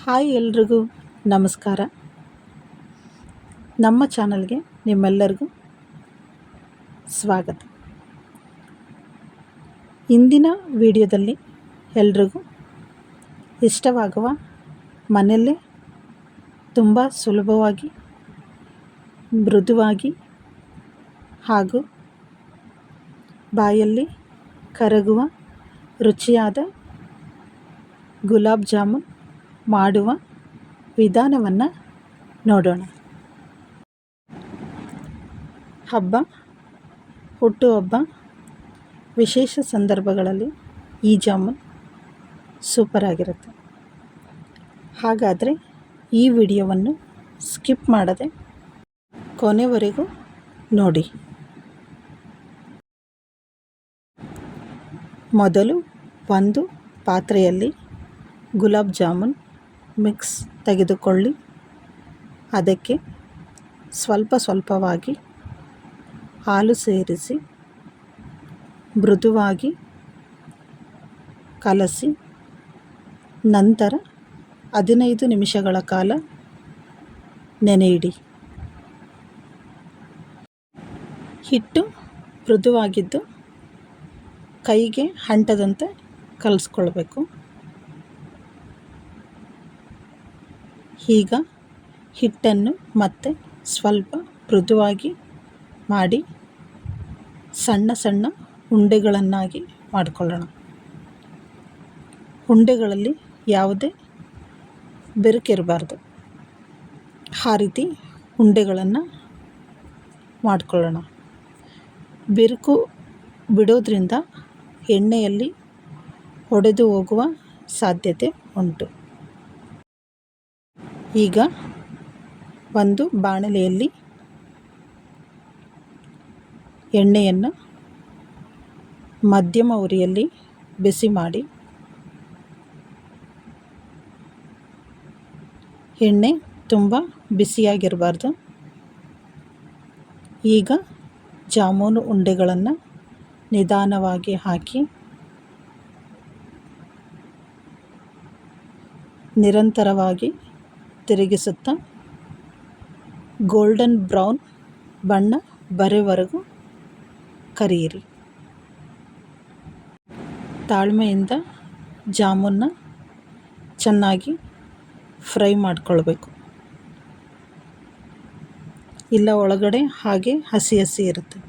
Hi ಎಲ್ರಿಗೂ ನಮಸ್ಕಾರ. ನಮ್ಮ ಚಾನಲ್ಗೆ ನಿಮ್ಮೆಲ್ಲರಿಗೂ ಸ್ವಾಗತ. ಇಂದಿನ ವಿಡಿಯೋದಲ್ಲಿ ಎಲ್ರಿಗೂ ಇಷ್ಟವಾಗುವ ಮನೆಯಲ್ಲೇ ತುಂಬ ಸುಲಭವಾಗಿ ಮೃದುವಾಗಿ ಹಾಗೂ ಬಾಯಲ್ಲಿ ಕರಗುವ ರುಚಿಯಾದ ಗುಲಾಬ್ ಜಾಮೂನ್ ಮಾಡುವ ವಿಧಾನವನ್ನು ನೋಡೋಣ. ಹಬ್ಬ, ಹುಟ್ಟುಹಬ್ಬ, ವಿಶೇಷ ಸಂದರ್ಭಗಳಲ್ಲಿ ಈ ಜಾಮೂನ್ ಸೂಪರ್ ಆಗಿರುತ್ತೆ. ಹಾಗಾದರೆ ಈ ವಿಡಿಯೋವನ್ನು ಸ್ಕಿಪ್ ಮಾಡದೆ ಕೊನೆವರೆಗೂ ನೋಡಿ. ಮೊದಲು ಒಂದು ಪಾತ್ರೆಯಲ್ಲಿ ಗುಲಾಬ್ ಜಾಮೂನ್ ಮಿಕ್ಸ್ ತೆಗೆದುಕೊಳ್ಳಿ. ಅದಕ್ಕೆ ಸ್ವಲ್ಪವಾಗಿ ಹಾಲು ಸೇರಿಸಿ ಮೃದುವಾಗಿ ಕಲಸಿ ನಂತರ 15 ನಿಮಿಷಗಳ ಕಾಲ ನೆನೆಯಿಡಿ. ಹಿಟ್ಟು ಮೃದುವಾಗಿದ್ದು ಕೈಗೆ ಅಂಟದಂತೆ ಕಲಿಸ್ಕೊಳ್ಬೇಕು. ಈಗ ಹಿಟ್ಟನ್ನು ಮತ್ತೆ ಸ್ವಲ್ಪ ಮೃದುವಾಗಿ ಮಾಡಿ ಸಣ್ಣ ಉಂಡೆಗಳನ್ನಾಗಿ ಮಾಡಿಕೊಳ್ಳೋಣ. ಉಂಡೆಗಳಲ್ಲಿ ಯಾವುದೇ ಬೆರುಕಿರಬಾರ್ದು. ಆ ರೀತಿ ಉಂಡೆಗಳನ್ನು ಮಾಡಿಕೊಳ್ಳೋಣ. ಬೆರುಕು ಬಿಡೋದ್ರಿಂದ ಎಣ್ಣೆಯಲ್ಲಿ ಒಡೆದು ಹೋಗುವ ಸಾಧ್ಯತೆ ಉಂಟು. ಈಗ ಒಂದು ಬಾಣಲೆಯಲ್ಲಿ ಎಣ್ಣೆಯನ್ನು ಮಧ್ಯಮ ಉರಿಯಲ್ಲಿ ಬಿಸಿ ಮಾಡಿ, ಎಣ್ಣೆ ತುಂಬ ಬಿಸಿಯಾಗಿರಬಾರ್ದು. ಈಗ ಜಾಮೂನು ಉಂಡೆಗಳನ್ನು ನಿಧಾನವಾಗಿ ಹಾಕಿ ನಿರಂತರವಾಗಿ ತಿರುಗಿಸುತ್ತಾ ಗೋಲ್ಡನ್ ಬ್ರೌನ್ ಬಣ್ಣ ಬರೋವರೆಗೂ ಕರಿಯಿರಿ. ತಾಳ್ಮೆಯಿಂದ ಜಾಮೂನ್ನ ಚೆನ್ನಾಗಿ ಫ್ರೈ ಮಾಡಿಕೊಳ್ಬೇಕು. ಇಲ್ಲ ಒಳಗಡೆ ಹಾಗೆ ಹಸಿ ಇರುತ್ತೆ.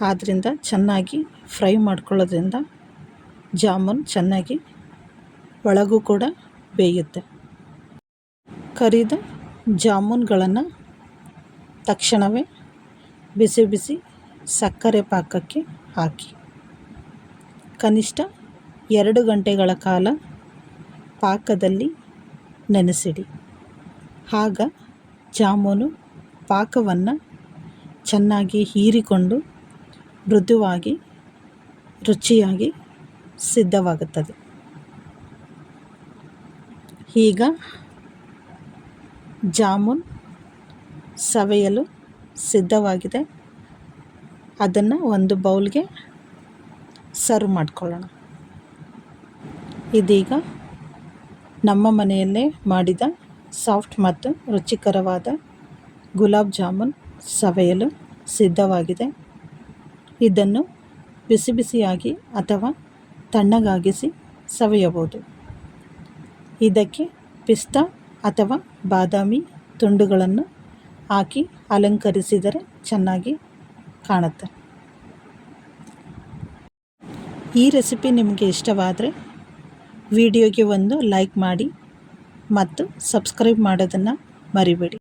ಆದ್ದರಿಂದ ಚೆನ್ನಾಗಿ ಫ್ರೈ ಮಾಡ್ಕೊಳ್ಳೋದ್ರಿಂದ ಜಾಮೂನ್ ಚೆನ್ನಾಗಿ ಒಳಗೂ ಕೂಡ ಬೇಯುತ್ತೆ. ಕರಿದ ಜಾಮೂನ್ಗಳನ್ನು ತಕ್ಷಣವೇ ಬಿಸಿ ಸಕ್ಕರೆ ಪಾಕಕ್ಕೆ ಹಾಕಿ ಕನಿಷ್ಠ 2 ಗಂಟೆಗಳ ಕಾಲ ಪಾಕದಲ್ಲಿ ನೆನೆಸಿಡಿ. ಆಗ ಜಾಮೂನು ಪಾಕವನ್ನು ಚೆನ್ನಾಗಿ ಹೀರಿಕೊಂಡು ಮೃದುವಾಗಿ ರುಚಿಯಾಗಿ ಸಿದ್ಧವಾಗುತ್ತದೆ. ಈಗ ಜಾಮೂನ್ ಸವಿಯಲು ಸಿದ್ಧವಾಗಿದೆ. ಅದನ್ನು ಒಂದು ಬೌಲ್ಗೆ ಸರ್ವ್ ಮಾಡಿಕೊಳ್ಳೋಣ. ಇದೀಗ ನಮ್ಮ ಮನೆಯಲ್ಲೇ ಮಾಡಿದ ಸಾಫ್ಟ್ ಮತ್ತು ರುಚಿಕರವಾದ ಗುಲಾಬ್ ಜಾಮೂನ್ ಸವಿಯಲು ಸಿದ್ಧವಾಗಿದೆ. ಇದನ್ನು ಬಿಸಿಯಾಗಿ ಅಥವಾ ತಣ್ಣಗಾಗಿಸಿ ಸವಿಯಬಹುದು. ಇದಕ್ಕೆ ಪಿಸ್ತಾ ಅಥವಾ ಬಾದಾಮಿ ತುಂಡುಗಳನ್ನು ಹಾಕಿ ಅಲಂಕರಿಸಿದರೆ ಚೆನ್ನಾಗಿ ಕಾಣುತ್ತೆ. ಈ ರೆಸಿಪಿ ನಿಮಗೆ ಇಷ್ಟವಾದರೆ ವಿಡಿಯೋಗೆ ಒಂದು ಲೈಕ್ ಮಾಡಿ ಮತ್ತು ಸಬ್ಸ್ಕ್ರೈಬ್ ಮಾಡೋದನ್ನು ಮರಿಬೇಡಿ.